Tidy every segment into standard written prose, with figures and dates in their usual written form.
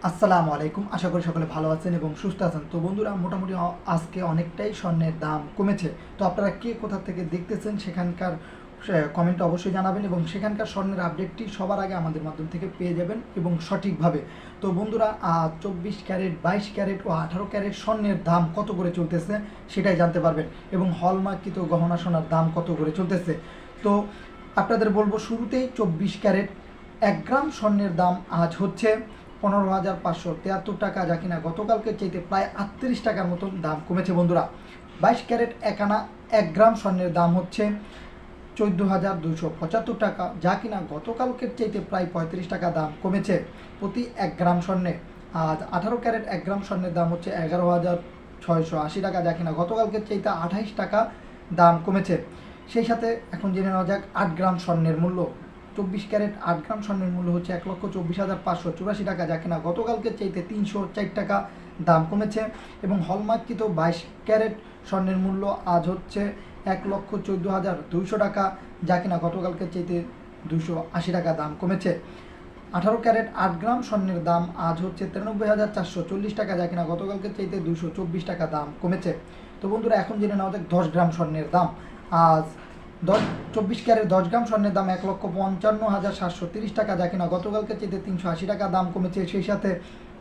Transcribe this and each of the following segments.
আসসালামু আলাইকুম। আশা করি সকলে ভালো আছেন এবং সুস্থ আছেন। তো বন্ধুরা, মোটামুটি আজকে অনেকটাই স্বর্ণের দাম কমেছে। তো আপনারা কে কোথা থেকে দেখতেছেন সেখানকার কমেন্টে অবশ্যই জানাবেন এবং সেখানকার স্বর্ণের আপডেটটি সবার আগে আমাদের মাধ্যম থেকে পেয়ে যাবেন এবং সঠিকভাবে। তো বন্ধুরা, 24 ক্যারেট, 22 ক্যারেট ও 18 ক্যারেট স্বর্ণের দাম কত করে চলতেছে সেটাই জানতে পারবেন এবং হলমার্কিত গহনা সোনার দাম কত করে চলতেছে। তো আপনাদের বলবো শুরুতেই 24 ক্যারেট 1 গ্রাম স্বর্ণের দাম আজ হচ্ছে 15,573 টাকা, যা কিনা গতকালকে চাইতে প্রায় 38 টাকার মতন দাম কমেছে বন্ধুরা। 22 ক্যারেট 1 আনা 1 গ্রাম স্বর্ণের দাম হচ্ছে 14,275 টাকা, যা কিনা গতকালকের চাইতে প্রায় 35 টাকা দাম কমেছে প্রতি 1 গ্রাম স্বর্ণে। আজ 18 ক্যারেট 1 গ্রাম স্বর্ণের দাম হচ্ছে 11,680 টাকা, যা কিনা গতকালকের চাইতে 28 টাকা দাম কমেছে। সেই সাথে এখন জেনে নেওয়া যাক 8 গ্রাম স্বর্ণের মূল্য। 24 ক্যারেট 8 গ্রাম স্বর্ণের মূল্য হচ্ছে 1,24,584 টাকা, যা কিনা গতকালকের চাইতে 304 টাকা দাম কমেছে। এবং হলমার্কিত 22 ক্যারেট স্বর্ণের মূল্য আজ হচ্ছে 1,14,200 টাকা, যা কিনা গতকালকের চাইতে 280 টাকা দাম কমেছে। 18 ক্যারেট 8 গ্রাম স্বর্ণের দাম আজ হচ্ছে 93,440 টাকা, যা কিনা গতকালকের চাইতে 224 টাকা দাম কমেছে। তো বন্ধুরা, এখন জেনে নেওয়া যাক 10 গ্রাম স্বর্ণের দাম। আজ 24 ক্যারেট 10 গ্রাম স্বর্ণের দাম 1,55,730 টাকা, যা কিনা গতকালকে চাইতে 380 টাকা দাম কমেছে। সেই সাথে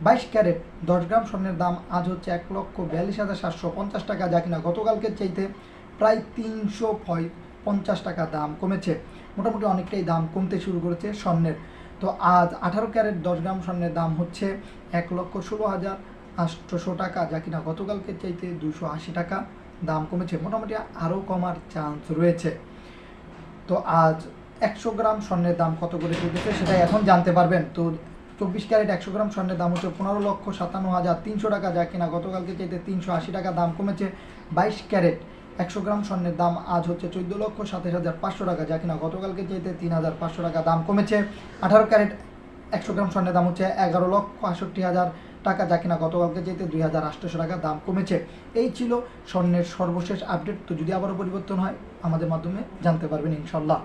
22 ক্যারেট 10 গ্রাম স্বর্ণের দাম আজ হচ্ছে 1,42,750 টাকা, যা কিনা গতকালকে চাইতে প্রায় 350 টাকা দাম কমেছে। মোটামুটি অনেকটাই দাম কমতে শুরু করেছে স্বর্ণের। তো আজ 18 ক্যারেট 10 গ্রাম স্বর্ণের দাম হচ্ছে 1,16,800 টাকা, যা কিনা গতকালকে চাইতে 280 টাকা দাম কমেছে। মোটামুটি আরও কমার চান্স রয়েছে। তো আজ 100 গ্রাম স্বর্ণের দাম কত করে চলতেছে সেটাই এখন জানতে পারবেন। তো 24 ক্যারেট 100 গ্রাম স্বর্ণের দাম হচ্ছে 15,57,300 টাকা, যা কিনা গতকালকে চাইতে 380 টাকা দাম কমেছে। 22 ক্যারেট 100 গ্রাম স্বর্ণের দাম আজ হচ্ছে 14,27,500 টাকা, যা কিনা গতকালকে চাইতে 3,500 টাকা দাম কমেছে। 18 ক্যারেট 100 গ্রাম স্বর্ণের দাম হচ্ছে 11,68,000 টাকা, যা কিনা গতকালকে চাইতে 2,800 টাকা দাম কমেছে। এই ছিল স্বর্ণের সর্বশেষ আপডেট। তো যদি আবারও পরিবর্তন হয় আমাদের মাধ্যমে জানতে পারবেন ইনশাল্লাহ।